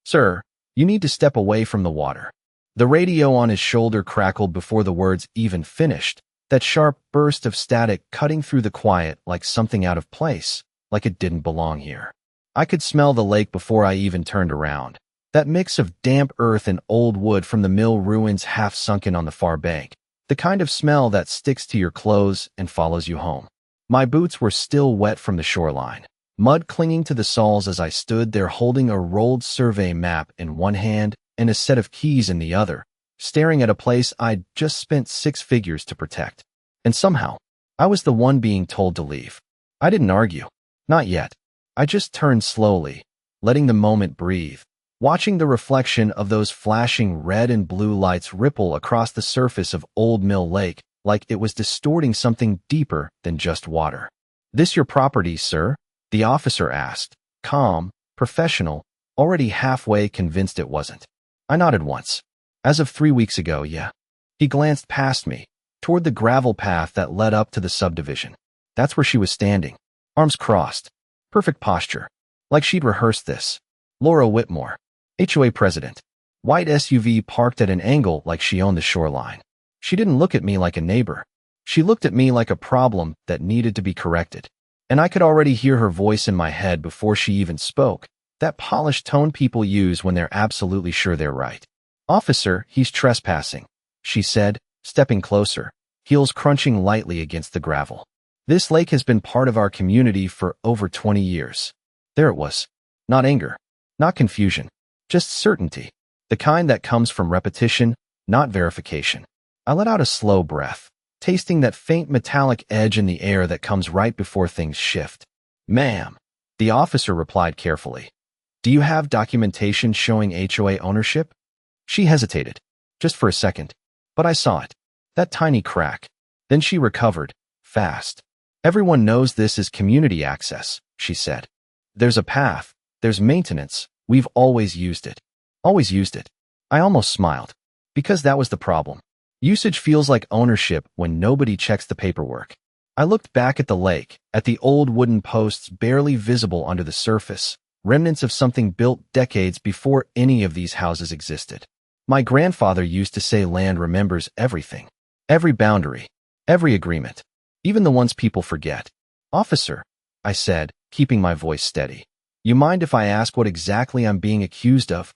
"Sir, you need to step away from the water." The radio on his shoulder crackled before the words even finished, that sharp burst of static cutting through the quiet like something out of place, like it didn't belong here. I could smell the lake before I even turned around. That mix of damp earth and old wood from the mill ruins half sunken on the far bank. The kind of smell that sticks to your clothes and follows you home. My boots were still wet from the shoreline, mud clinging to the soles as I stood there holding a rolled survey map in one hand and a set of keys in the other, staring at a place I'd just spent 6 figures to protect. And somehow, I was the one being told to leave. I didn't argue. Not yet. I just turned slowly, letting the moment breathe, watching the reflection of those flashing red and blue lights ripple across the surface of Old Mill Lake like it was distorting something deeper than just water. "This your property, sir?" the officer asked, calm, professional, already halfway convinced it wasn't. I nodded once. "As of 3 weeks ago, yeah." He glanced past me, toward the gravel path that led up to the subdivision. That's where she was standing, arms crossed, perfect posture, like she'd rehearsed this. Laura Whitmore, HOA president. White SUV parked at an angle like she owned the shoreline. She didn't look at me like a neighbor. She looked at me like a problem that needed to be corrected. And I could already hear her voice in my head before she even spoke, that polished tone people use when they're absolutely sure they're right. "Officer, he's trespassing," she said, stepping closer, heels crunching lightly against the gravel. "This lake has been part of our community for over 20 years. There it was. Not anger, not confusion, just certainty. The kind that comes from repetition, not verification. I let out a slow breath, tasting that faint metallic edge in the air that comes right before things shift. "Ma'am," the officer replied carefully. "Do you have documentation showing HOA ownership?" She hesitated, just for a second, but I saw it. That tiny crack. Then she recovered, fast. "Everyone knows this is community access," she said. "There's a path, there's maintenance, we've always used it." Always used it. I almost smiled, because that was the problem. Usage feels like ownership when nobody checks the paperwork. I looked back at the lake, at the old wooden posts barely visible under the surface, remnants of something built decades before any of these houses existed. My grandfather used to say land remembers everything. Every boundary, every agreement, even the ones people forget. "Officer," I said, keeping my voice steady, "you mind if I ask what exactly I'm being accused of?"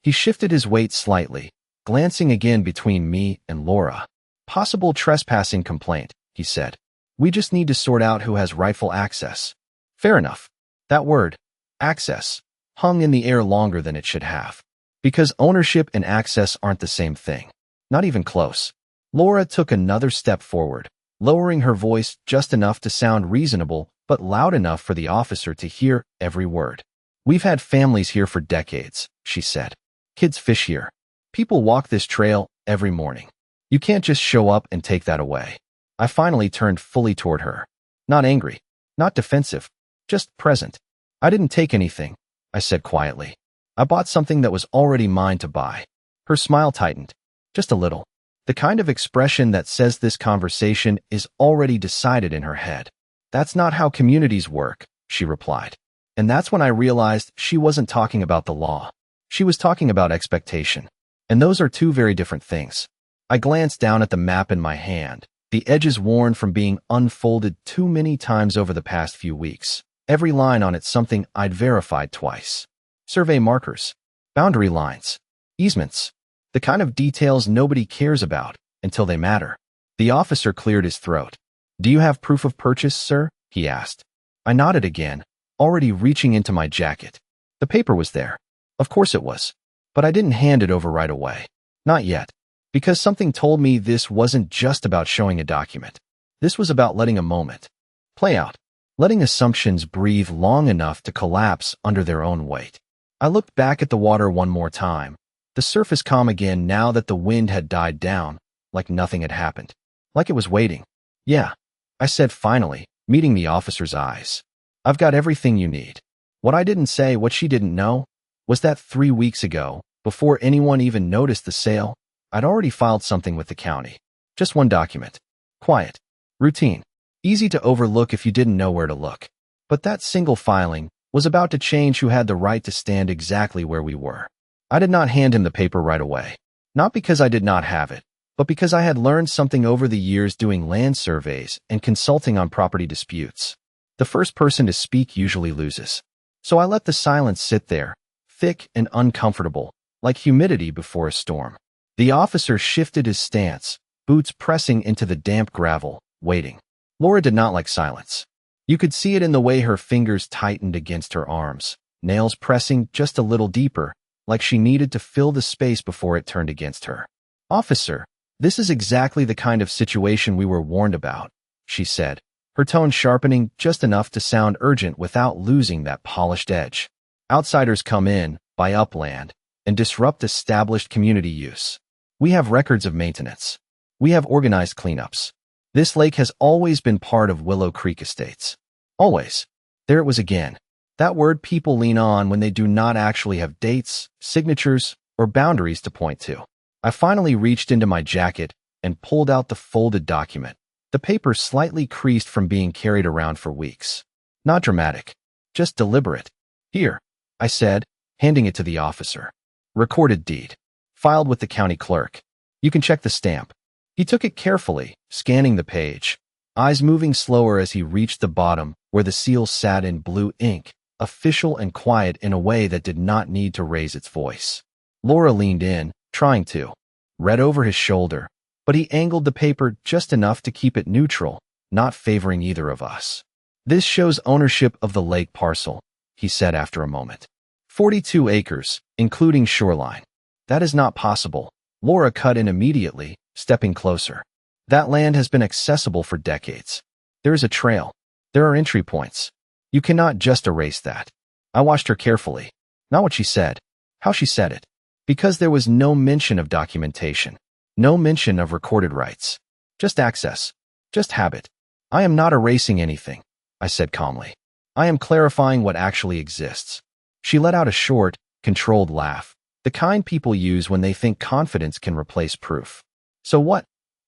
He shifted his weight slightly, glancing again between me and Laura. "Possible trespassing complaint," he said. "We just need to sort out who has rightful access." Fair enough. That word, access, hung in the air longer than it should have. Because ownership and access aren't the same thing. Not even close. Laura took another step forward, lowering her voice just enough to sound reasonable, but loud enough for the officer to hear every word. "We've had families here for decades," she said. "Kids fish here. People walk this trail every morning. You can't just show up and take that away." I finally turned fully toward her. Not angry, not defensive, just present. "I didn't take anything," I said quietly. "I bought something that was already mine to buy." Her smile tightened, just a little. The kind of expression that says this conversation is already decided in her head. "That's not how communities work," she replied. And that's when I realized she wasn't talking about the law. She was talking about expectation. And those are two very different things. I glanced down at the map in my hand, the edges worn from being unfolded too many times over the past few weeks. Every line on it something I'd verified twice. Survey markers, boundary lines, easements, the kind of details nobody cares about until they matter. The officer cleared his throat. "Do you have proof of purchase, sir?" he asked. I nodded again, already reaching into my jacket. The paper was there. Of course it was. But I didn't hand it over right away. Not yet. Because something told me this wasn't just about showing a document. This was about letting a moment play out. Letting assumptions breathe long enough to collapse under their own weight. I looked back at the water one more time. The surface calm again now that the wind had died down, like nothing had happened. Like it was waiting. "Yeah," I said finally, meeting the officer's eyes. "I've got everything you need." What I didn't say, what she didn't know, was that 3 weeks ago, before anyone even noticed the sale, I'd already filed something with the county. Just one document. Quiet. Routine. Easy to overlook if you didn't know where to look. But that single filing was about to change who had the right to stand exactly where we were. I did not hand him the paper right away. Not because I did not have it, but because I had learned something over the years doing land surveys and consulting on property disputes. The first person to speak usually loses. So I let the silence sit there, thick and uncomfortable, like humidity before a storm. The officer shifted his stance, boots pressing into the damp gravel, waiting. Laura did not like silence. You could see it in the way her fingers tightened against her arms, nails pressing just a little deeper, like she needed to fill the space before it turned against her. "Officer, this is exactly the kind of situation we were warned about," she said, her tone sharpening just enough to sound urgent without losing that polished edge. "Outsiders come in, buy up land, and disrupt established community use. We have records of maintenance. We have organized cleanups. This lake has always been part of Willow Creek Estates. Always." There it was again. That word people lean on when they do not actually have dates, signatures, or boundaries to point to. I finally reached into my jacket and pulled out the folded document, the paper slightly creased from being carried around for weeks. Not dramatic, just deliberate. "Here," I said, handing it to the officer. "Recorded deed. Filed with the county clerk. You can check the stamp." He took it carefully, scanning the page, eyes moving slower as he reached the bottom where the seal sat in blue ink, official and quiet in a way that did not need to raise its voice. Laura leaned in, trying to read over his shoulder, but he angled the paper just enough to keep it neutral, not favoring either of us. "This shows ownership of the lake parcel," he said after a moment. 42 acres, including shoreline. "That is not possible," Laura cut in immediately, stepping closer. "That land has been accessible for decades. There is a trail. There are entry points. You cannot just erase that." I watched her carefully. Not what she said, how she said it. Because there was no mention of documentation, no mention of recorded rights. Just access. Just habit. "I am not erasing anything," I said calmly. "I am clarifying what actually exists." She let out a short, controlled laugh, the kind people use when they think confidence can replace proof. "So what?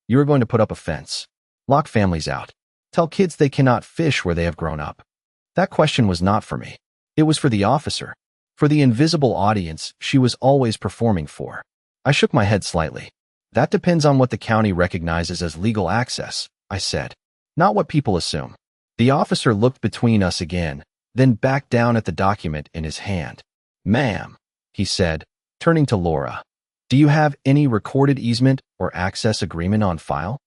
You are going to put up a fence? Lock families out? Tell kids they cannot fish where they have grown up?" That question was not for me. It was for the officer, for the invisible audience she was always performing for. I shook my head slightly. "That depends on what the county recognizes as legal access," I said, "not what people assume." The officer looked between us again, then back down at the document in his hand. "Ma'am," he said, turning to Laura, "do you have any recorded easement or access agreement on file?"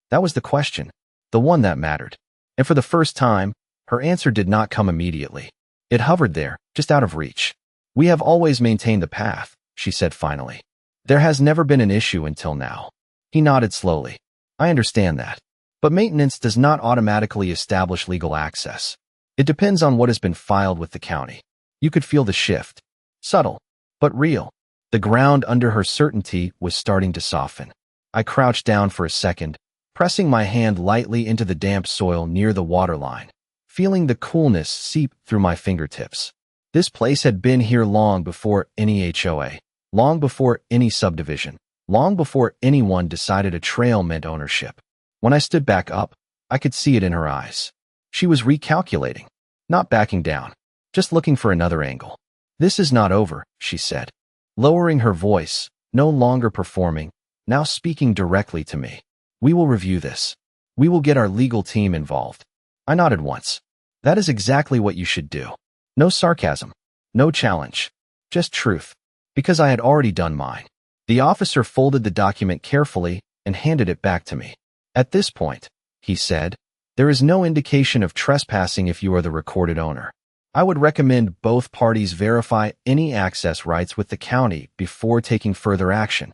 That was the question, the one that mattered. And for the first time, her answer did not come immediately. It hovered there, just out of reach. "We have always maintained the path," she said finally. "There has never been an issue until now." He nodded slowly. "I understand that. But maintenance does not automatically establish legal access. It depends on what has been filed with the county." You could feel the shift. Subtle, but real. The ground under her certainty was starting to soften. I crouched down for a second, pressing my hand lightly into the damp soil near the waterline, feeling the coolness seep through my fingertips. This place had been here long before any HOA, long before any subdivision, long before anyone decided a trail meant ownership. When I stood back up, I could see it in her eyes. She was recalculating, not backing down, just looking for another angle. "This is not over," she said, lowering her voice, no longer performing, now speaking directly to me. "We will review this. We will get our legal team involved." I nodded once. That is exactly what you should do. No sarcasm, no challenge, just truth, because I had already done mine. The officer folded the document carefully and handed it back to me. "At this point," he said, "there is no indication of trespassing if you are the recorded owner. I would recommend both parties verify any access rights with the county before taking further action.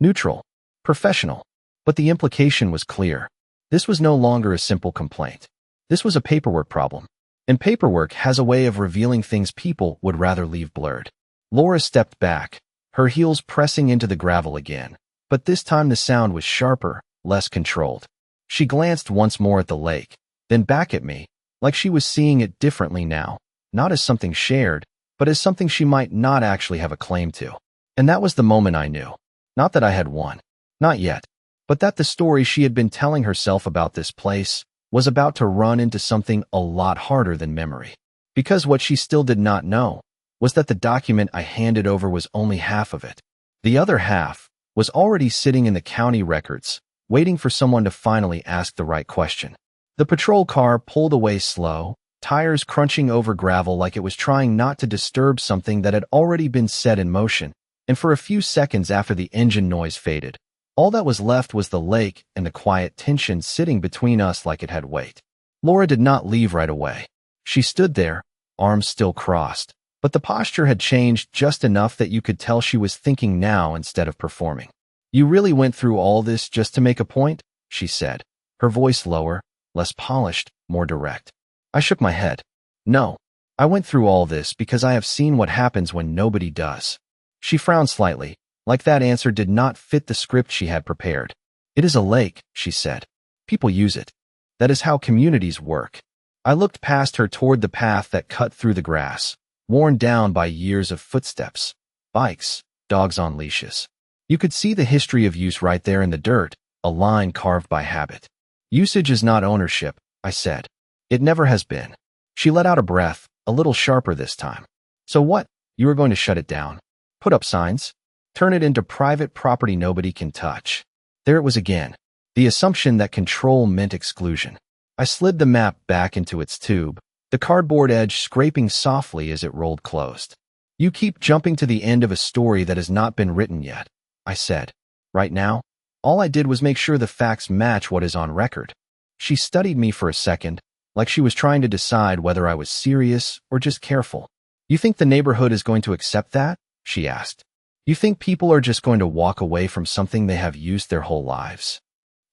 Neutral, professional." But the implication was clear. This was no longer a simple complaint. This was a paperwork problem. And paperwork has a way of revealing things people would rather leave blurred. Laura stepped back, her heels pressing into the gravel again, but this time the sound was sharper, less controlled. She glanced once more at the lake, then back at me, like she was seeing it differently now, not as something shared, but as something she might not actually have a claim to. And that was the moment I knew. Not that I had won. Not yet. But that the story she had been telling herself about this place was about to run into something a lot harder than memory. Because what she still did not know was that the document I handed over was only half of it. The other half was already sitting in the county records, waiting for someone to finally ask the right question. The patrol car pulled away slow, tires crunching over gravel like it was trying not to disturb something that had already been set in motion, and for a few seconds after the engine noise faded, all that was left was the lake and the quiet tension sitting between us like it had weight. Laura did not leave right away. She stood there, arms still crossed, but the posture had changed just enough that you could tell she was thinking now instead of performing. "You really went through all this just to make a point?" she said, her voice lower, less polished, more direct. I shook my head. "No, I went through all this because I have seen what happens when nobody does." She frowned slightly, like that answer did not fit the script she had prepared. "It is a lake," she said. "People use it. That is how communities work." I looked past her toward the path that cut through the grass, worn down by years of footsteps, bikes, dogs on leashes. You could see the history of use right there in the dirt, a line carved by habit. "Usage is not ownership," I said. "It never has been." She let out a breath, a little sharper this time. "So what? You are going to shut it down? Put up signs? Turn it into private property nobody can touch?" There it was again, the assumption that control meant exclusion. I slid the map back into its tube, the cardboard edge scraping softly as it rolled closed. "You keep jumping to the end of a story that has not been written yet," I said. "Right now, all I did was make sure the facts match what is on record." She studied me for a second, like she was trying to decide whether I was serious or just careful. "You think the neighborhood is going to accept that?" she asked. "You think people are just going to walk away from something they have used their whole lives?"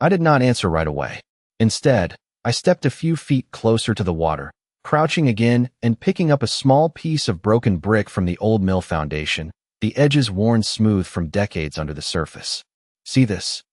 I did not answer right away. Instead, I stepped a few feet closer to the water, crouching again and picking up a small piece of broken brick from the old mill foundation, the edges worn smooth from decades under the surface. "See this?"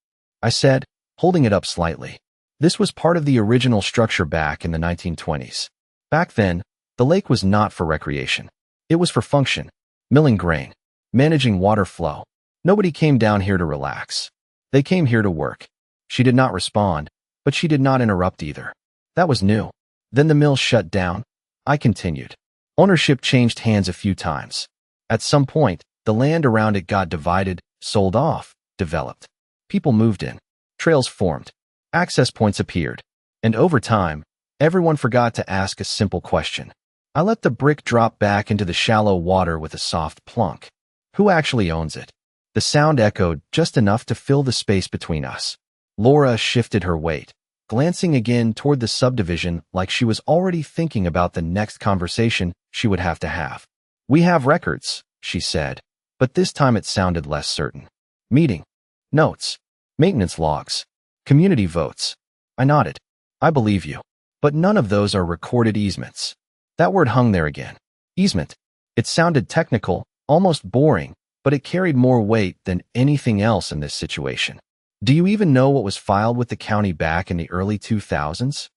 I said, holding it up slightly. This was part of the original structure back in the 1920s. Back then, the lake was not for recreation. It was for function, milling grain, managing water flow. Nobody came down here to relax. They came here to work. She did not respond, but she did not interrupt either. That was new. Then the mill shut down. I continued. Ownership changed hands a few times. At some point, the land around it got divided, sold off, developed. People moved in. Trails formed. Access points appeared. And over time, everyone forgot to ask a simple question. I let the brick drop back into the shallow water with a soft plunk. Who actually owns it? The sound echoed just enough to fill the space between us. Laura shifted her weight, glancing again toward the subdivision like she was already thinking about the next conversation she would have to have. "We have records," she said, but this time it sounded less certain. "Meeting notes, maintenance logs, community votes." I nodded. "I believe you. But none of those are recorded easements." That word hung there again. Easement. It sounded technical, almost boring, but it carried more weight than anything else in this situation. "Do you even know what was filed with the county back in the early 2000s?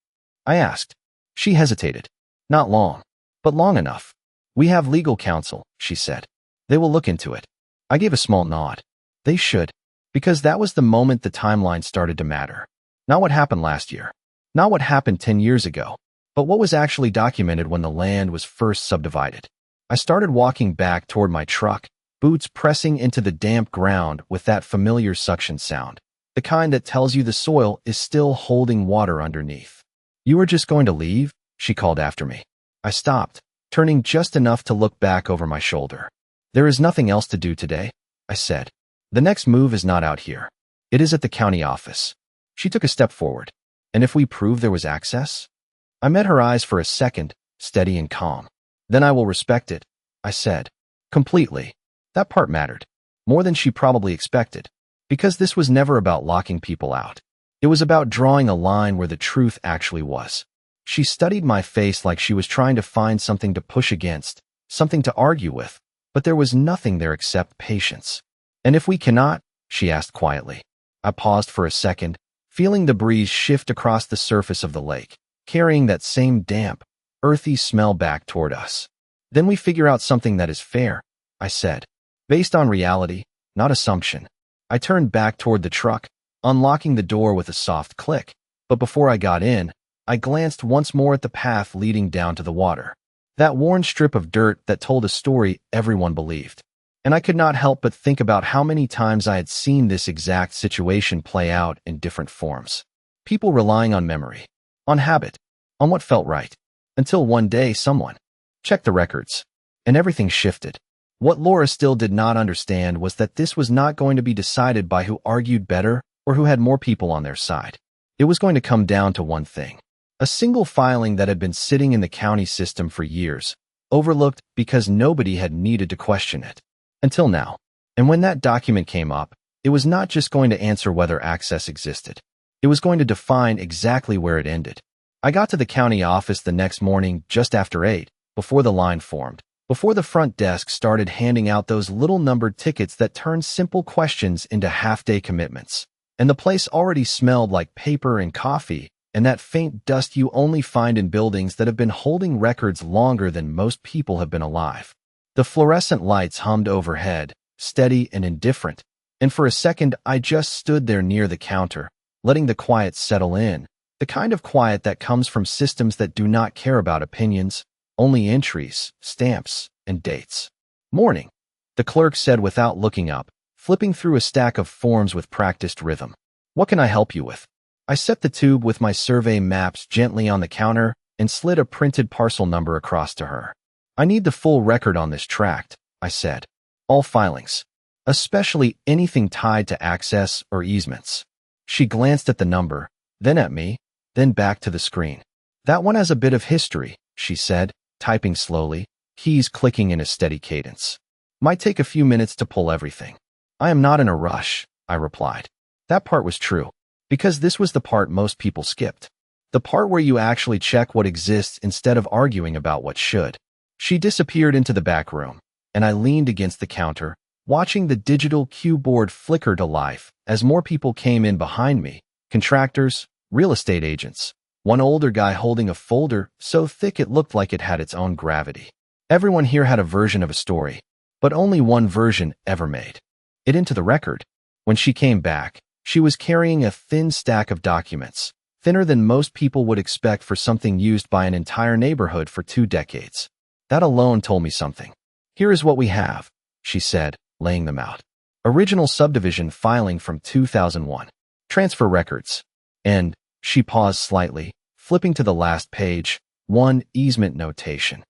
I asked. She hesitated. "Not long, but long enough. We have legal counsel," she said. "They will look into it." I gave a small nod. They should, because that was the moment the timeline started to matter. Not what happened last year, not what happened 10 years ago, but what was actually documented when the land was first subdivided. I started walking back toward my truck, boots pressing into the damp ground with that familiar suction sound, the kind that tells you the soil is still holding water underneath. "You are just going to leave?" she called after me. I stopped, turning just enough to look back over my shoulder. "There is nothing else to do today," I said. "The next move is not out here. It is at the county office." She took a step forward. "And if we prove there was access?" I met her eyes for a second, steady and calm. "Then I will respect it," I said. Completely. That part mattered. More than she probably expected. Because this was never about locking people out. It was about drawing a line where the truth actually was. She studied my face like she was trying to find something to push against, something to argue with, but there was nothing there except patience. "And if we cannot?" she asked quietly. I paused for a second, feeling the breeze shift across the surface of the lake, carrying that same damp, earthy smell back toward us. "Then we figure out something that is fair," I said, "based on reality, not assumption." I turned back toward the truck, unlocking the door with a soft click, but before I got in, I glanced once more at the path leading down to the water. That worn strip of dirt that told a story everyone believed. And I could not help but think about how many times I had seen this exact situation play out in different forms. People relying on memory, on habit, on what felt right, until one day someone checked the records, and everything shifted. What Laura still did not understand was that this was not going to be decided by who argued better or who had more people on their side. It was going to come down to one thing: a single filing that had been sitting in the county system for years, overlooked because nobody had needed to question it. Until now. And when that document came up, it was not just going to answer whether access existed. It was going to define exactly where it ended. I got to the county office the next morning just after 8, before the line formed, before the front desk started handing out those little numbered tickets that turned simple questions into half-day commitments. And the place already smelled like paper and coffee, and that faint dust you only find in buildings that have been holding records longer than most people have been alive. The fluorescent lights hummed overhead, steady and indifferent, and for a second I just stood there near the counter, letting the quiet settle in, the kind of quiet that comes from systems that do not care about opinions, only entries, stamps, and dates. "Morning," the clerk said without looking up, flipping through a stack of forms with practiced rhythm. "What can I help you with?" I set the tube with my survey maps gently on the counter and slid a printed parcel number across to her. "I need the full record on this tract," I said. "All filings, especially anything tied to access or easements." She glanced at the number, then at me, then back to the screen. "That one has a bit of history," she said, typing slowly, keys clicking in a steady cadence. "Might take a few minutes to pull everything." "I am not in a rush," I replied. That part was true, because this was the part most people skipped. The part where you actually check what exists instead of arguing about what should. She disappeared into the back room, and I leaned against the counter, watching the digital cue board flicker to life as more people came in behind me: contractors, real estate agents, one older guy holding a folder so thick it looked like it had its own gravity. Everyone here had a version of a story, but only one version ever made it into the record. When she came back, she was carrying a thin stack of documents, thinner than most people would expect for something used by an entire neighborhood for 2 decades. That alone told me something. "Here is what we have," she said, laying them out. "Original subdivision filing from 2001. Transfer records. And," she paused slightly, flipping to the last page, "1 easement notation."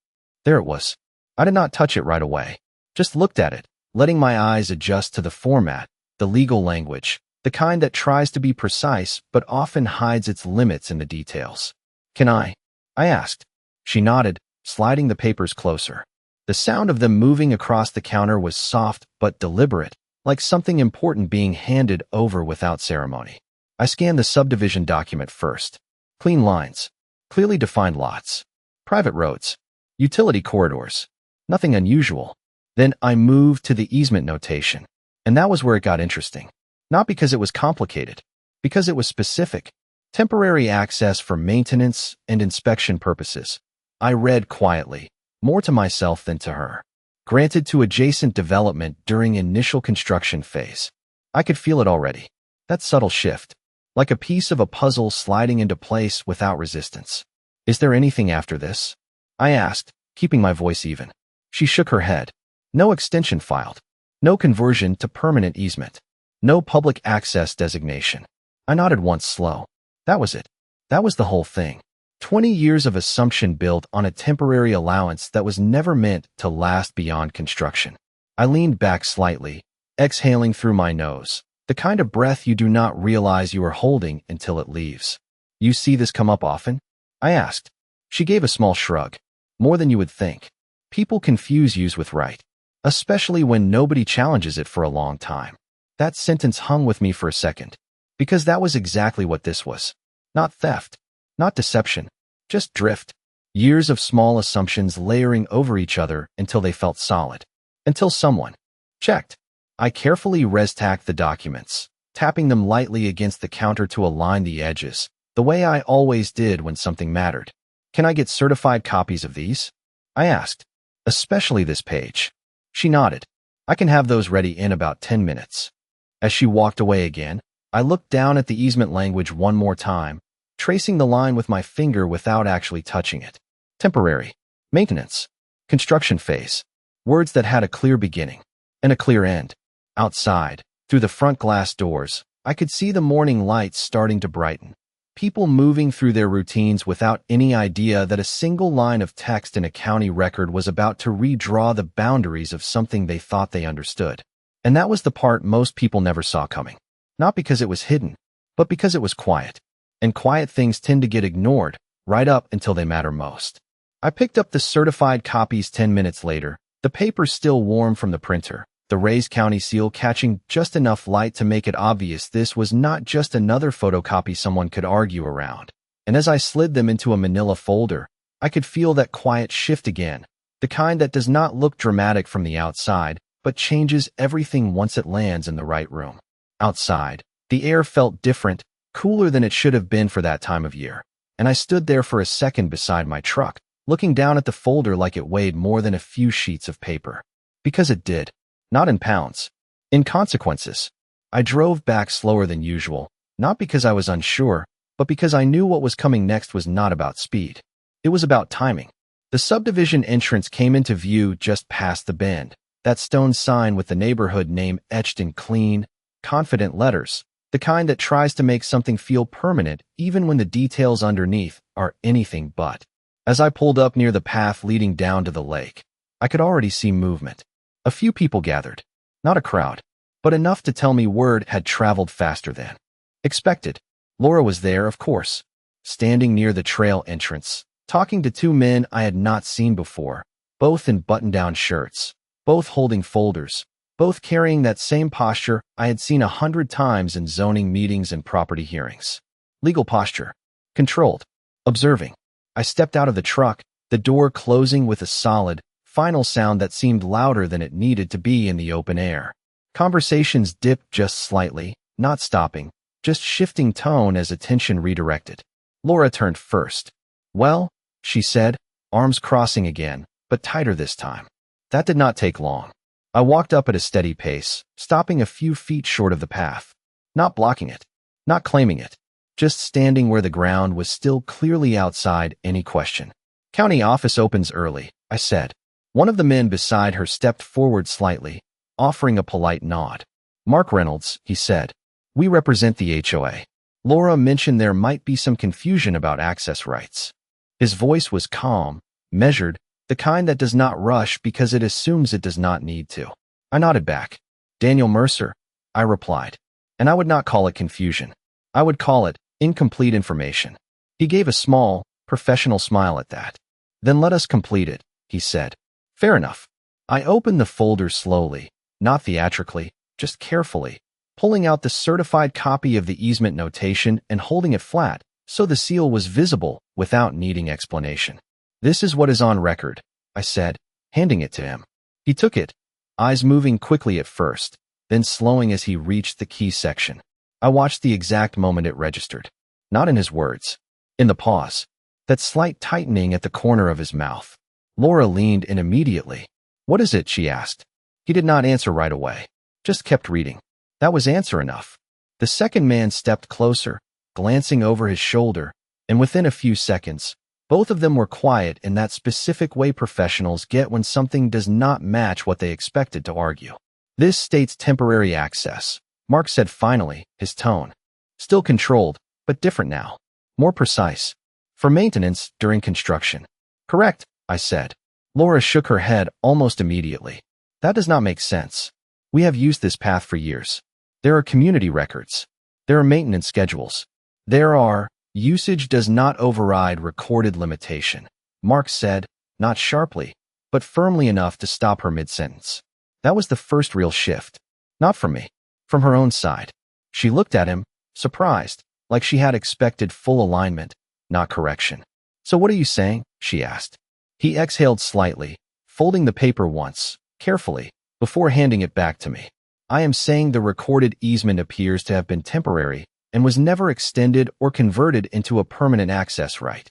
There it was. I did not touch it right away. Just looked at it, letting my eyes adjust to the format, the legal language, the kind that tries to be precise but often hides its limits in the details. "Can I asked. She nodded, sliding the papers closer. The sound of them moving across the counter was soft but deliberate, like something important being handed over without ceremony. I scanned the subdivision document first. Clean lines, clearly defined lots, private roads, utility corridors. Nothing unusual. Then I moved to the easement notation, and that was where it got interesting. Not because it was complicated, because it was specific. Temporary access for maintenance and inspection purposes. I read quietly, more to myself than to her. Granted to adjacent development during initial construction phase. I could feel it already. That subtle shift, like a piece of a puzzle sliding into place without resistance. "Is there anything after this?" I asked, keeping my voice even. She shook her head. "No extension filed. No conversion to permanent easement. No public access designation." I nodded once slow. That was it. That was the whole thing. 20 years of assumption built on a temporary allowance that was never meant to last beyond construction. I leaned back slightly, exhaling through my nose, the kind of breath you do not realize you are holding until it leaves. "You see this come up often?" I asked. She gave a small shrug. "More than you would think. People confuse use with right, especially when nobody challenges it for a long time." That sentence hung with me for a second, because that was exactly what this was. Not theft, not deception, just drift. Years of small assumptions layering over each other until they felt solid. Until someone checked. I carefully res-tacked the documents, tapping them lightly against the counter to align the edges, the way I always did when something mattered. "Can I get certified copies of these?" I asked. "Especially this page." She nodded. "I can have those ready in about 10 minutes. As she walked away again, I looked down at the easement language one more time, tracing the line with my finger without actually touching it. Temporary. Maintenance. Construction phase. Words that had a clear beginning and a clear end. Outside, through the front glass doors, I could see the morning lights starting to brighten. People moving through their routines without any idea that a single line of text in a county record was about to redraw the boundaries of something they thought they understood. And that was the part most people never saw coming. Not because it was hidden, but because it was quiet. And quiet things tend to get ignored, right up until they matter most. I picked up the certified copies 10 minutes later, the paper still warm from the printer, the raised county seal catching just enough light to make it obvious this was not just another photocopy someone could argue around. And as I slid them into a manila folder, I could feel that quiet shift again, the kind that does not look dramatic from the outside, but changes everything once it lands in the right room. Outside, the air felt different, cooler than it should have been for that time of year, and I stood there for a second beside my truck, looking down at the folder like it weighed more than a few sheets of paper. Because it did. Not in pounds. In consequences. I drove back slower than usual, not because I was unsure, but because I knew what was coming next was not about speed. It was about timing. The subdivision entrance came into view just past the bend, that stone sign with the neighborhood name etched in clean, confident letters, the kind that tries to make something feel permanent even when the details underneath are anything but. As I pulled up near the path leading down to the lake, I could already see movement. A few people gathered. Not a crowd, but enough to tell me word had traveled faster than expected. Laura was there, of course, standing near the trail entrance, talking to two men I had not seen before, both in button-down shirts, both holding folders, both carrying that same posture I had seen 100 times in zoning meetings and property hearings. Legal posture. Controlled. Observing. I stepped out of the truck, the door closing with a solid, final sound that seemed louder than it needed to be in the open air. Conversations dipped just slightly, not stopping, just shifting tone as attention redirected. Laura turned first. "Well," she said, arms crossing again, but tighter this time. That did not take long. I walked up at a steady pace, stopping a few feet short of the path. Not blocking it, not claiming it, just standing where the ground was still clearly outside any question. "County office opens early," I said. One of the men beside her stepped forward slightly, offering a polite nod. "Mark Reynolds," he said. "We represent the HOA. Laura mentioned there might be some confusion about access rights." His voice was calm, measured, the kind that does not rush because it assumes it does not need to. I nodded back. "Daniel Mercer," I replied. And I would not call it confusion. I would call it incomplete information. He gave a small, professional smile at that. "Then let us complete it," he said. "Fair enough." I opened the folder slowly, not theatrically, just carefully, pulling out the certified copy of the easement notation and holding it flat so the seal was visible without needing explanation. "This is what is on record," I said, handing it to him. He took it, eyes moving quickly at first, then slowing as he reached the key section. I watched the exact moment it registered. Not in his words. In the pause. That slight tightening at the corner of his mouth. Laura leaned in immediately. "What is it?" she asked. He did not answer right away. Just kept reading. That was answer enough. The second man stepped closer, glancing over his shoulder, and within a few seconds, both of them were quiet in that specific way professionals get when something does not match what they expected to argue. "This states temporary access," Mark said finally, his tone. Still controlled, but different now. More precise. "For maintenance during construction." "Correct," I said. Laura shook her head almost immediately. "That does not make sense. We have used this path for years. There are community records. There are maintenance schedules. There are, usage does not override recorded limitation," Mark said, not sharply, but firmly enough to stop her mid-sentence. That was the first real shift. Not from me. From her own side. She looked at him, surprised, like she had expected full alignment, not correction. "So what are you saying?" she asked. He exhaled slightly, folding the paper once, carefully, before handing it back to me. "I am saying the recorded easement appears to have been temporary and was never extended or converted into a permanent access right."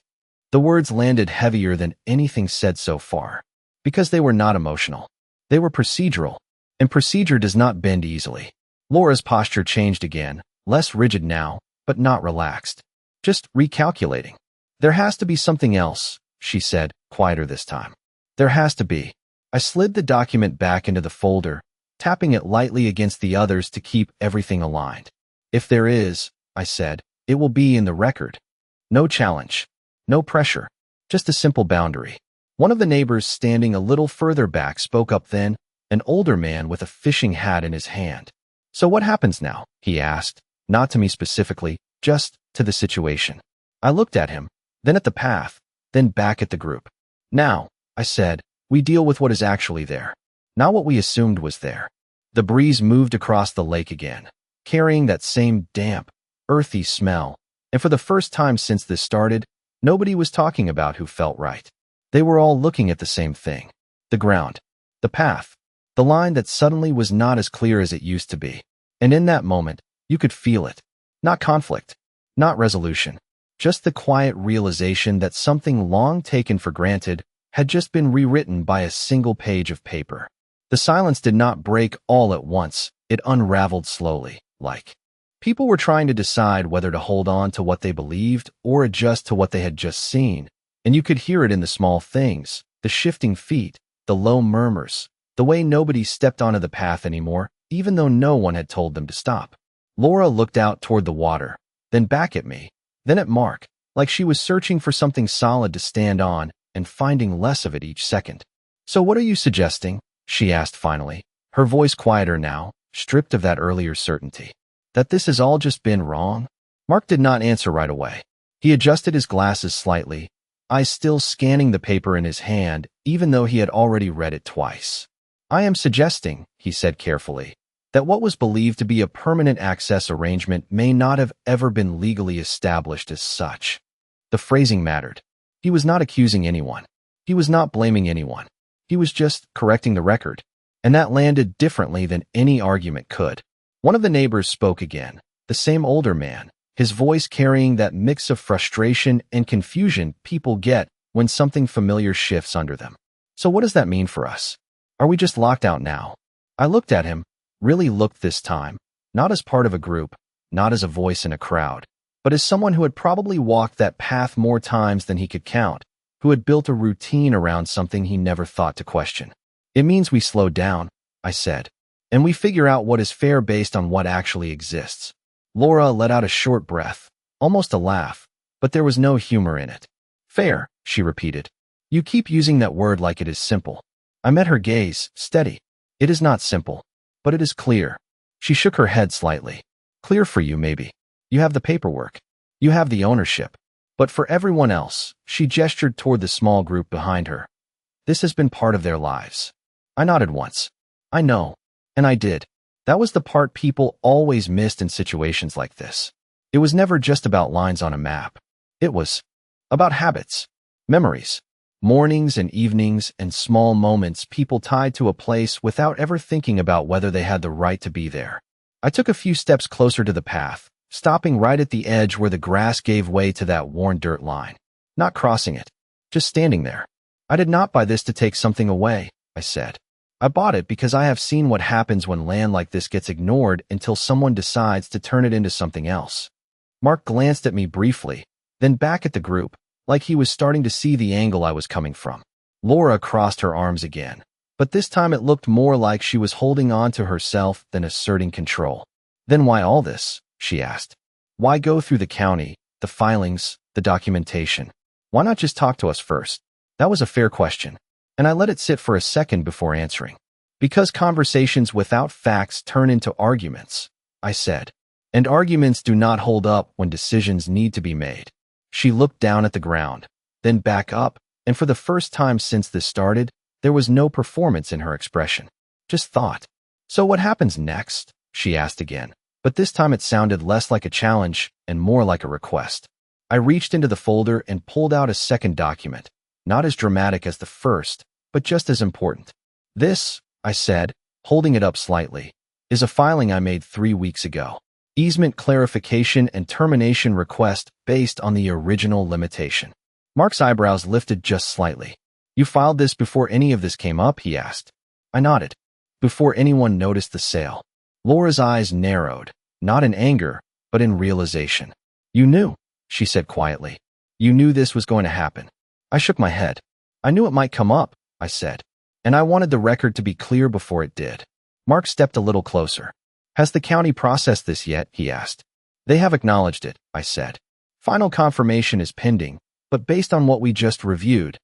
The words landed heavier than anything said so far, because they were not emotional. They were procedural, and procedure does not bend easily. Laura's posture changed again, less rigid now, but not relaxed. Just recalculating. "There has to be something else," she said, quieter this time. There has to be. I slid the document back into the folder, tapping it lightly against the others to keep everything aligned. If there is, I said, it will be in the record. No challenge. No pressure. Just a simple boundary. One of the neighbors standing a little further back spoke up then, an older man with a fishing hat in his hand. So what happens now? He asked, not to me specifically, just to the situation. I looked at him, then at the path, then back at the group. Now, I said, we deal with what is actually there, not what we assumed was there. The breeze moved across the lake again, carrying that same damp, earthy smell, and for the first time since this started, nobody was talking about who felt right. They were all looking at the same thing. The ground. The path. The line that suddenly was not as clear as it used to be. And in that moment, you could feel it. Not conflict. Not resolution. Just the quiet realization that something long taken for granted had just been rewritten by a single page of paper. The silence did not break all at once. It unraveled slowly, like people were trying to decide whether to hold on to what they believed or adjust to what they had just seen. And you could hear it in the small things, the shifting feet, the low murmurs, the way nobody stepped onto the path anymore, even though no one had told them to stop. Laura looked out toward the water, then back at me, then at Mark, like she was searching for something solid to stand on and finding less of it each second. So what are you suggesting? She asked finally, her voice quieter now, stripped of that earlier certainty. That this has all just been wrong? Mark did not answer right away. He adjusted his glasses slightly, eyes still scanning the paper in his hand, even though he had already read it twice. I am suggesting, he said carefully, that what was believed to be a permanent access arrangement may not have ever been legally established as such. The phrasing mattered. He was not accusing anyone. He was not blaming anyone. He was just correcting the record. And that landed differently than any argument could. One of the neighbors spoke again, the same older man, his voice carrying that mix of frustration and confusion people get when something familiar shifts under them. So what does that mean for us? Are we just locked out now? I looked at him, really looked this time, not as part of a group, not as a voice in a crowd, but as someone who had probably walked that path more times than he could count, who had built a routine around something he never thought to question. It means we slow down, I said, and we figure out what is fair based on what actually exists. Laura let out a short breath, almost a laugh, but there was no humor in it. Fair, she repeated. You keep using that word like it is simple. I met her gaze, steady. It is not simple, but it is clear. She shook her head slightly. Clear for you, maybe. You have the paperwork. You have the ownership. But for everyone else, she gestured toward the small group behind her. This has been part of their lives. I nodded once. I know. And I did. That was the part people always missed in situations like this. It was never just about lines on a map. It was about habits, memories, mornings and evenings and small moments people tied to a place without ever thinking about whether they had the right to be there. I took a few steps closer to the path, stopping right at the edge where the grass gave way to that worn dirt line. Not crossing it, just standing there. I did not buy this to take something away, I said. I bought it because I have seen what happens when land like this gets ignored until someone decides to turn it into something else. Mark glanced at me briefly, then back at the group, like he was starting to see the angle I was coming from. Laura crossed her arms again, but this time it looked more like she was holding on to herself than asserting control. Then why all this? She asked. Why go through the county, the filings, the documentation? Why not just talk to us first? That was a fair question, and I let it sit for a second before answering. Because conversations without facts turn into arguments, I said. And arguments do not hold up when decisions need to be made. She looked down at the ground, then back up, and for the first time since this started, there was no performance in her expression. Just thought. So what happens next? She asked again, but this time it sounded less like a challenge and more like a request. I reached into the folder and pulled out a second document, not as dramatic as the first, but just as important. This, I said, holding it up slightly, is a filing I made 3 weeks ago. Easement clarification and termination request based on the original limitation. Mark's eyebrows lifted just slightly. You filed this before any of this came up, he asked. I nodded. Before anyone noticed the sale. Laura's eyes narrowed, not in anger, but in realization. You knew, she said quietly. You knew this was going to happen. I shook my head. I knew it might come up, I said. And I wanted the record to be clear before it did. Mark stepped a little closer. Has the county processed this yet? He asked. They have acknowledged it, I said. Final confirmation is pending, but based on what we just reviewed,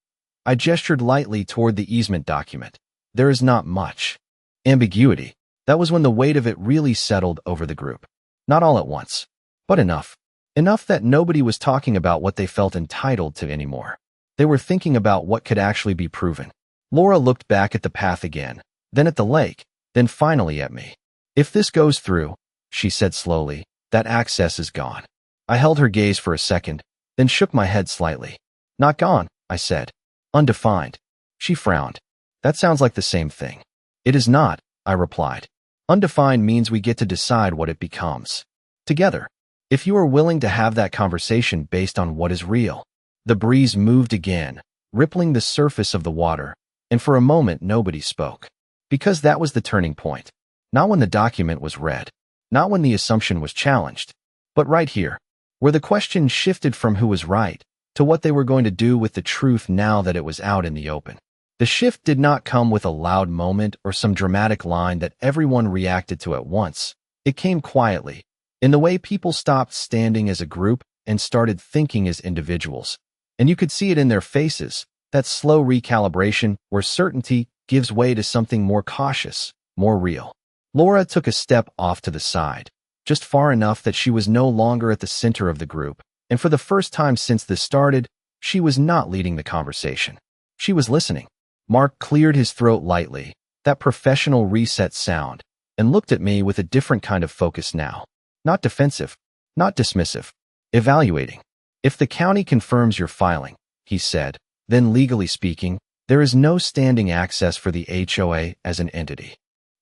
I gestured lightly toward the easement document. There is not much ambiguity. That was when the weight of it really settled over the group. Not all at once, but enough. Enough that nobody was talking about what they felt entitled to anymore. They were thinking about what could actually be proven. Laura looked back at the path again, then at the lake, then finally at me. If this goes through, she said slowly, that access is gone. I held her gaze for a second, then shook my head slightly. Not gone, I said. Undefined. She frowned. That sounds like the same thing. It is not, I replied. Undefined means we get to decide what it becomes. Together. If you are willing to have that conversation based on what is real. The breeze moved again, rippling the surface of the water, and for a moment nobody spoke. Because that was the turning point. Not when the document was read. Not when the assumption was challenged. But right here, where the question shifted from who was right to what they were going to do with the truth now that it was out in the open. The shift did not come with a loud moment or some dramatic line that everyone reacted to at once. It came quietly, in the way people stopped standing as a group and started thinking as individuals. And you could see it in their faces, that slow recalibration where certainty gives way to something more cautious, more real. Laura took a step off to the side, just far enough that she was no longer at the center of the group, and for the first time since this started, she was not leading the conversation. She was listening. Mark cleared his throat lightly, that professional reset sound, and looked at me with a different kind of focus now. Not defensive, not dismissive, evaluating. If the county confirms your filing, he said, then legally speaking, there is no standing access for the HOA as an entity.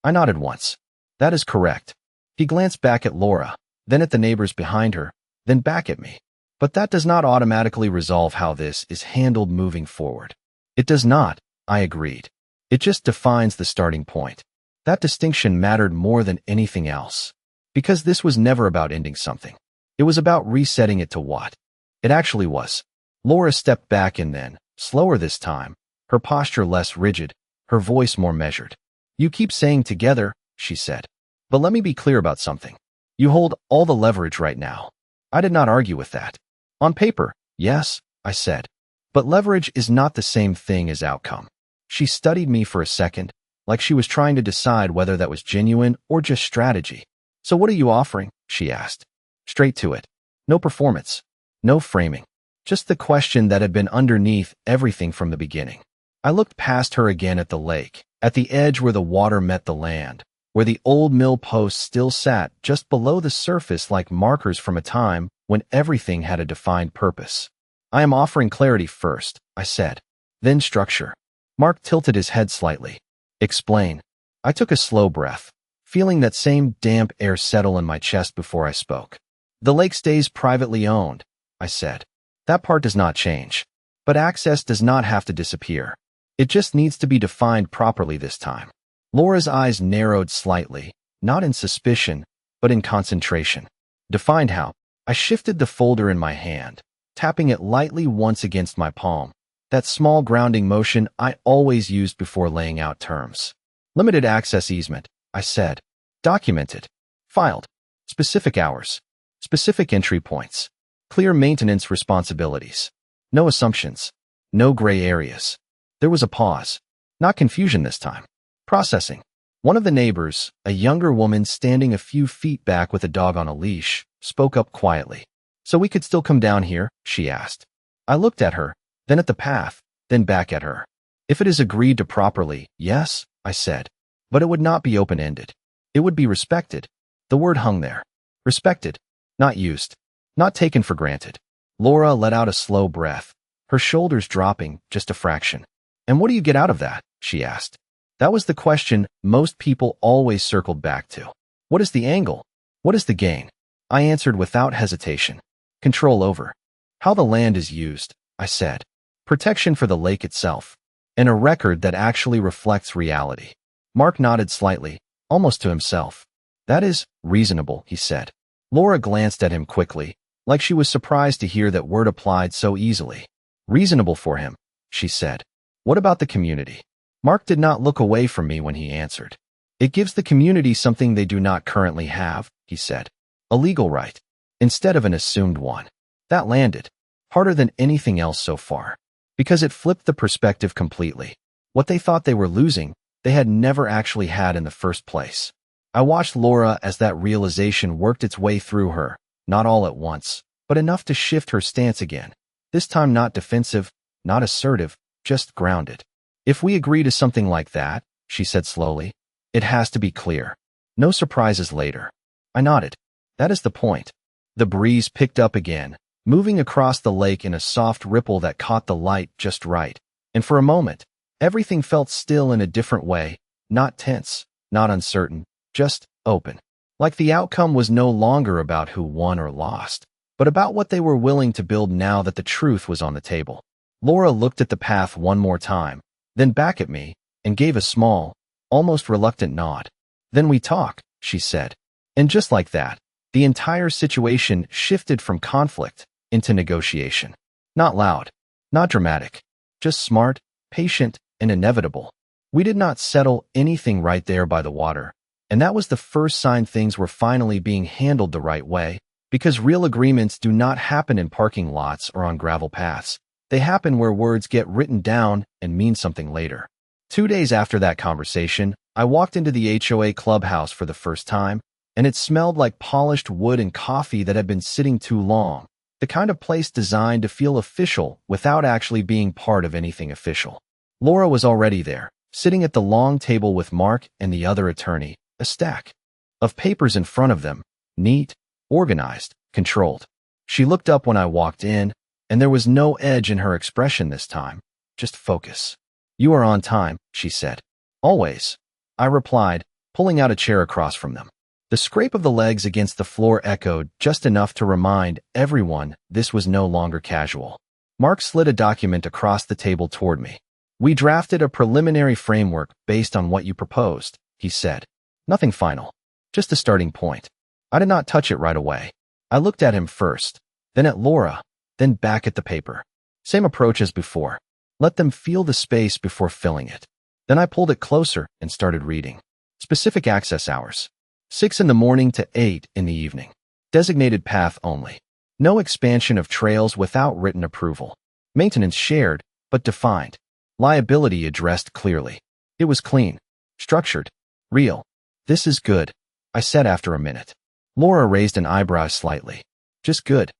I nodded once. That is correct. He glanced back at Laura, then at the neighbors behind her, then back at me. But that does not automatically resolve how this is handled moving forward. It does not, I agreed. It just defines the starting point. That distinction mattered more than anything else. Because this was never about ending something. It was about resetting it to what it actually was. Laura stepped back and then, slower this time, her posture less rigid, her voice more measured. You keep saying together, she said. But let me be clear about something. You hold all the leverage right now. I did not argue with that. On paper, yes, I said. But leverage is not the same thing as outcome. She studied me for a second, like she was trying to decide whether that was genuine or just strategy. So what are you offering? She asked. Straight to it. No performance. No framing. Just the question that had been underneath everything from the beginning. I looked past her again at the lake, at the edge where the water met the land, where the old mill posts still sat just below the surface like markers from a time when everything had a defined purpose. I am offering clarity first, I said. Then structure. Mark tilted his head slightly. Explain. I took a slow breath, feeling that same damp air settle in my chest before I spoke. The lake stays privately owned, I said. That part does not change. But access does not have to disappear. It just needs to be defined properly this time. Laura's eyes narrowed slightly, not in suspicion, but in concentration. Defined how? I shifted the folder in my hand, tapping it lightly once against my palm. That small grounding motion I always used before laying out terms. Limited access easement, I said. Documented. Filed. Specific hours. Specific entry points. Clear maintenance responsibilities. No assumptions. No gray areas. There was a pause. Not confusion this time. Processing. One of the neighbors, a younger woman standing a few feet back with a dog on a leash, spoke up quietly. So we could still come down here? She asked. I looked at her, then at the path, then back at her. If it is agreed to properly, yes, I said. But it would not be open-ended. It would be respected. The word hung there. Respected. Not used. Not taken for granted. Laura let out a slow breath, her shoulders dropping just a fraction. And what do you get out of that? She asked. That was the question most people always circled back to. What is the angle? What is the gain? I answered without hesitation. Control over how the land is used, I said. Protection for the lake itself. And a record that actually reflects reality. Mark nodded slightly, almost to himself. That is reasonable, he said. Laura glanced at him quickly, like she was surprised to hear that word applied so easily. Reasonable for him, she said. What about the community? Mark did not look away from me when he answered. It gives the community something they do not currently have, he said. A legal right, instead of an assumed one. That landed harder than anything else so far, because it flipped the perspective completely. What they thought they were losing, they had never actually had in the first place. I watched Laura as that realization worked its way through her, not all at once, but enough to shift her stance again. This time not defensive, not assertive, just grounded. If we agree to something like that, she said slowly, it has to be clear. No surprises later. I nodded. That is the point. The breeze picked up again, moving across the lake in a soft ripple that caught the light just right. And for a moment, everything felt still in a different way, not tense, not uncertain, just open. Like the outcome was no longer about who won or lost, but about what they were willing to build now that the truth was on the table. Laura looked at the path one more time, then back at me, and gave a small, almost reluctant nod. Then we talk, she said. And just like that, the entire situation shifted from conflict into negotiation. Not loud, not dramatic, just smart, patient, and inevitable. We did not settle anything right there by the water, and that was the first sign things were finally being handled the right way, because real agreements do not happen in parking lots or on gravel paths. They happen where words get written down and mean something later. 2 days after that conversation, I walked into the HOA clubhouse for the first time, and it smelled like polished wood and coffee that had been sitting too long, the kind of place designed to feel official without actually being part of anything official. Laura was already there, sitting at the long table with Mark and the other attorney, a stack of papers in front of them, neat, organized, controlled. She looked up when I walked in, and there was no edge in her expression this time, just focus. You are on time, she said. Always, I replied, pulling out a chair across from them. The scrape of the legs against the floor echoed just enough to remind everyone this was no longer casual. Mark slid a document across the table toward me. We drafted a preliminary framework based on what you proposed, he said. Nothing final, just a starting point. I did not touch it right away. I looked at him first, then at Laura, then back at the paper. Same approach as before. Let them feel the space before filling it. Then I pulled it closer and started reading. Specific access hours. 6 in the morning to 8 in the evening. Designated path only. No expansion of trails without written approval. Maintenance shared, but defined. Liability addressed clearly. It was clean, structured, real. This is good, I said after a minute. Laura raised an eyebrow slightly. Just good.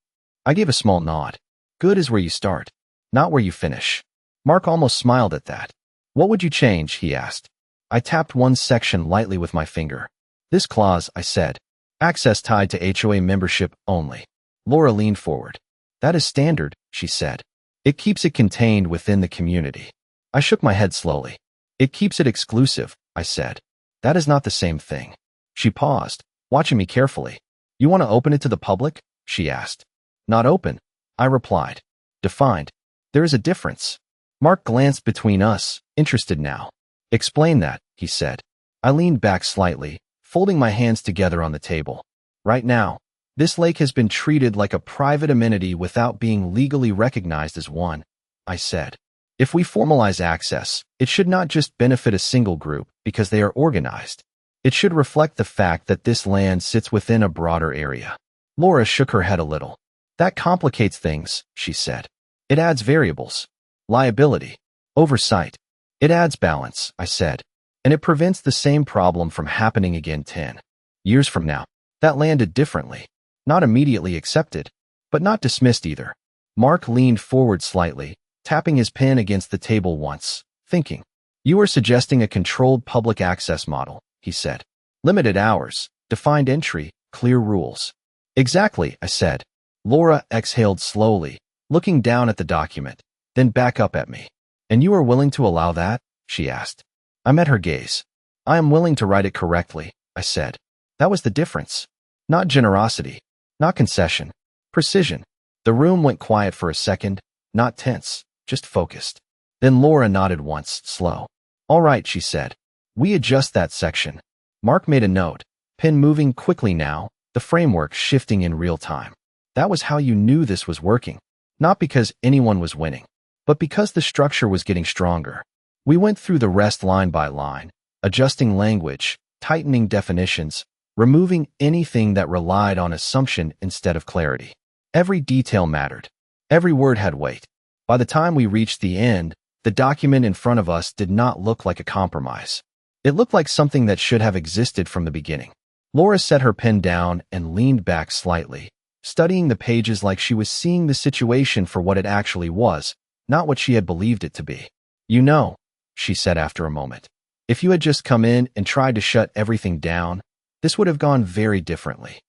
I gave a small nod. Good is where you start, not where you finish. Mark almost smiled at that. What would you change, he asked. I tapped one section lightly with my finger. This clause, I said. Access tied to HOA membership only. Laura leaned forward. That is standard, she said. It keeps it contained within the community. I shook my head slowly. It keeps it exclusive, I said. That is not the same thing. She paused, watching me carefully. You want to open it to the public? She asked. Not open, I replied. Defined. There is a difference. Mark glanced between us, interested now. Explain that, he said. I leaned back slightly, folding my hands together on the table. Right now, this lake has been treated like a private amenity without being legally recognized as one, I said. If we formalize access, it should not just benefit a single group because they are organized. It should reflect the fact that this land sits within a broader area. Laura shook her head a little. That complicates things, she said. It adds variables. Liability. Oversight. It adds balance, I said. And it prevents the same problem from happening again 10 years from now. That landed differently. Not immediately accepted, but not dismissed either. Mark leaned forward slightly, tapping his pen against the table once, thinking. You are suggesting a controlled public access model, he said. Limited hours, defined entry, clear rules. Exactly, I said. Laura exhaled slowly, looking down at the document, then back up at me. And you are willing to allow that? She asked. I met her gaze. I am willing to write it correctly, I said. That was the difference. Not generosity, not concession, precision. The room went quiet for a second, not tense, just focused. Then Laura nodded once, slow. All right, she said. We adjust that section. Mark made a note, pen moving quickly now, the framework shifting in real time. That was how you knew this was working. Not because anyone was winning, but because the structure was getting stronger. We went through the rest line by line, adjusting language, tightening definitions, removing anything that relied on assumption instead of clarity. Every detail mattered. Every word had weight. By the time we reached the end, the document in front of us did not look like a compromise. It looked like something that should have existed from the beginning. Laura set her pen down and leaned back slightly, studying the pages like she was seeing the situation for what it actually was, not what she had believed it to be. "You know," she said after a moment, "if you had just come in and tried to shut everything down, this would have gone very differently."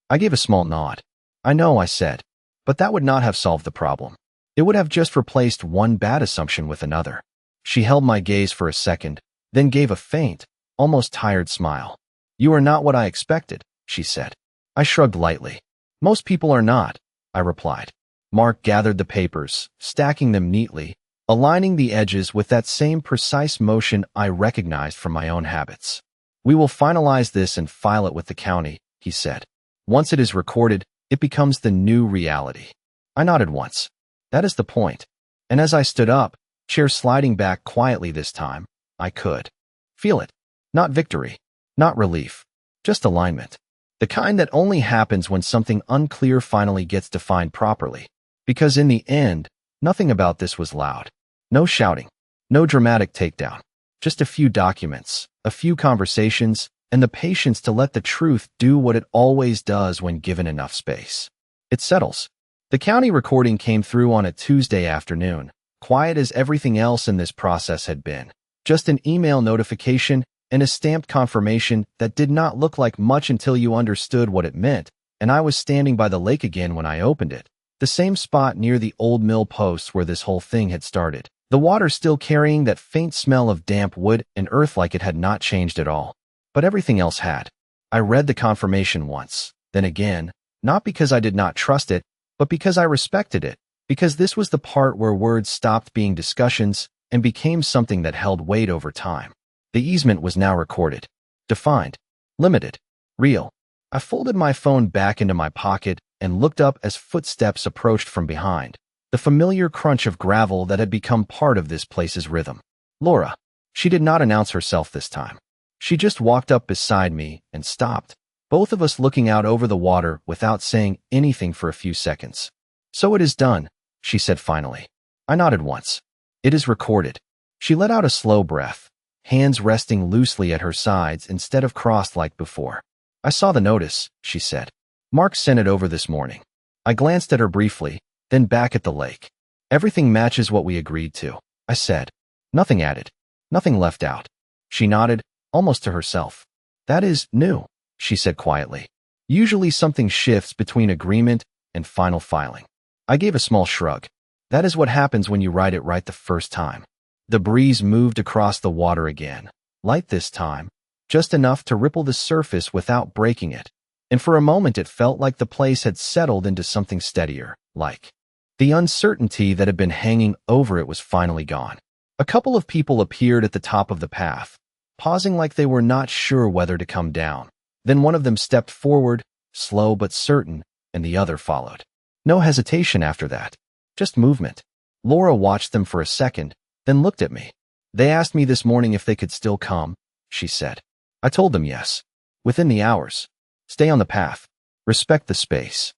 I gave a small nod. "I know," I said, "but that would not have solved the problem. It would have just replaced one bad assumption with another." She held my gaze for a second, then gave a faint, almost tired smile. "You are not what I expected," she said. I shrugged lightly. "Most people are not," I replied. Mark gathered the papers, stacking them neatly, aligning the edges with that same precise motion I recognized from my own habits. "We will finalize this and file it with the county," he said. "Once it is recorded, it becomes the new reality." I nodded once. "That is the point." And as I stood up, chair sliding back quietly this time, I could feel it. Not victory, not relief, just alignment. The kind that only happens when something unclear finally gets defined properly. Because in the end, nothing about this was loud. No shouting, no dramatic takedown. Just a few documents, a few conversations, and the patience to let the truth do what it always does when given enough space. It settles. The county recording came through on a Tuesday afternoon, quiet as everything else in this process had been. Just an email notification and a stamped confirmation that did not look like much until you understood what it meant, and I was standing by the lake again when I opened it. The same spot near the old mill posts where this whole thing had started. The water still carrying that faint smell of damp wood and earth like it had not changed at all. But everything else had. I read the confirmation once, then again, not because I did not trust it, but because I respected it, because this was the part where words stopped being discussions and became something that held weight over time. The easement was now recorded, defined, limited, real. I folded my phone back into my pocket and looked up as footsteps approached from behind, the familiar crunch of gravel that had become part of this place's rhythm. Laura. She did not announce herself this time. She just walked up beside me and stopped, both of us looking out over the water without saying anything for a few seconds. "So it is done," she said finally. I nodded once. "It is recorded." She let out a slow breath, hands resting loosely at her sides instead of crossed like before. "I saw the notice," she said. "Mark sent it over this morning." I glanced at her briefly, then back at the lake. "Everything matches what we agreed to," I said. "Nothing added, nothing left out." She nodded, almost to herself. "That is new," she said quietly. "Usually something shifts between agreement and final filing." I gave a small shrug. That is what happens when you write it right the first time. The breeze moved across the water again, light this time, just enough to ripple the surface without breaking it. And for a moment it felt like the place had settled into something steadier, like the uncertainty that had been hanging over it was finally gone. A couple of people appeared at the top of the path, pausing like they were not sure whether to come down. Then one of them stepped forward, slow but certain, and the other followed. No hesitation after that, just movement. Laura watched them for a second, then looked at me. "They asked me this morning if they could still come," she said. I told them yes. "Within the hours. Stay on the path. Respect the space."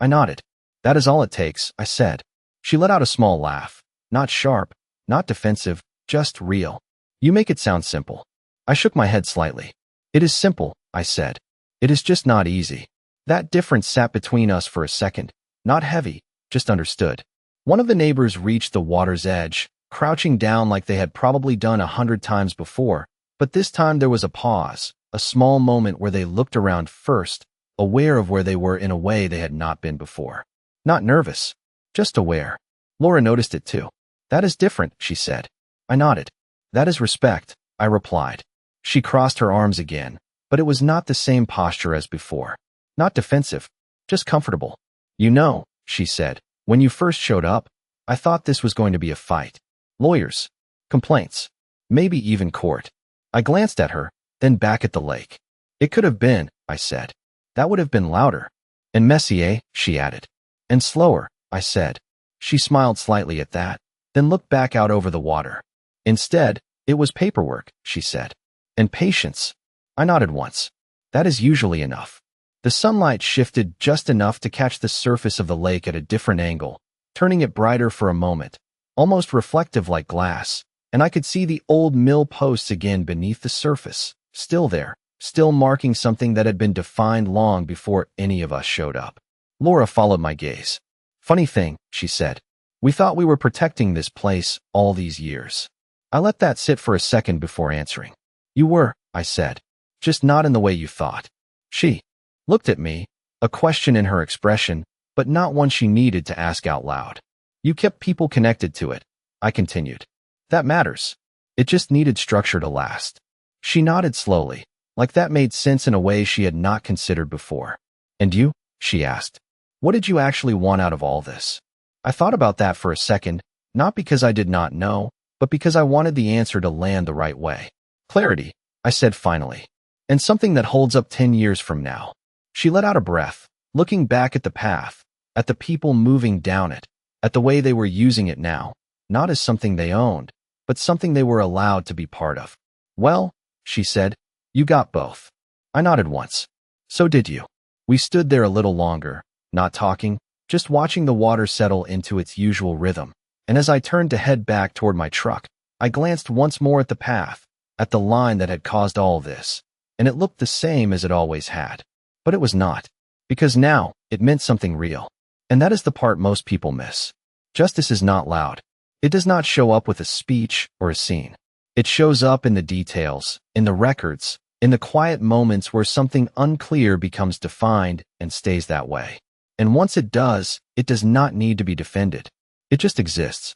I nodded. "That is all it takes," I said. She let out a small laugh. Not sharp, not defensive, just real. "You make it sound simple." I shook my head slightly. "It is simple," I said. "It is just not easy." That difference sat between us for a second. Not heavy, just understood. One of the neighbors reached the water's edge, crouching down like they had probably done 100 times before, but this time there was a pause, a small moment where they looked around first, aware of where they were in a way they had not been before. Not nervous, just aware. Laura noticed it too. "That is different," she said. I nodded. "That is respect," I replied. She crossed her arms again, but it was not the same posture as before. Not defensive, just comfortable. "You know," she said, "when you first showed up, I thought this was going to be a fight. Lawyers, complaints, maybe even court." I glanced at her, then back at the lake. "It could have been," I said. "That would have been louder." "And messier," she added. "And slower," I said. She smiled slightly at that, then looked back out over the water. Instead, it was paperwork, she said. And patience. I nodded once. That is usually enough. The sunlight shifted just enough to catch the surface of the lake at a different angle, turning it brighter for a moment, almost reflective like glass, and I could see the old mill posts again beneath the surface, still there, still marking something that had been defined long before any of us showed up. Laura followed my gaze. Funny thing, she said. We thought we were protecting this place all these years. I let that sit for a second before answering. You were, I said. Just not in the way you thought. She looked at me, a question in her expression, but not one she needed to ask out loud. You kept people connected to it, I continued. That matters. It just needed structure to last. She nodded slowly, like that made sense in a way she had not considered before. And you? She asked. What did you actually want out of all this? I thought about that for a second, not because I did not know, but because I wanted the answer to land the right way. Clarity, I said finally. And something that holds up 10 years from now. She let out a breath, looking back at the path, at the people moving down it, at the way they were using it now, not as something they owned, but something they were allowed to be part of. Well, she said, you got both. I nodded once. So did you. We stood there a little longer, not talking, just watching the water settle into its usual rhythm. And as I turned to head back toward my truck, I glanced once more at the path, at the line that had caused all this, and it looked the same as it always had. But it was not, because now it meant something real. And that is the part most people miss. Justice is not loud. It does not show up with a speech or a scene. It shows up in the details, in the records, in the quiet moments where something unclear becomes defined and stays that way. And once it does not need to be defended. It just exists,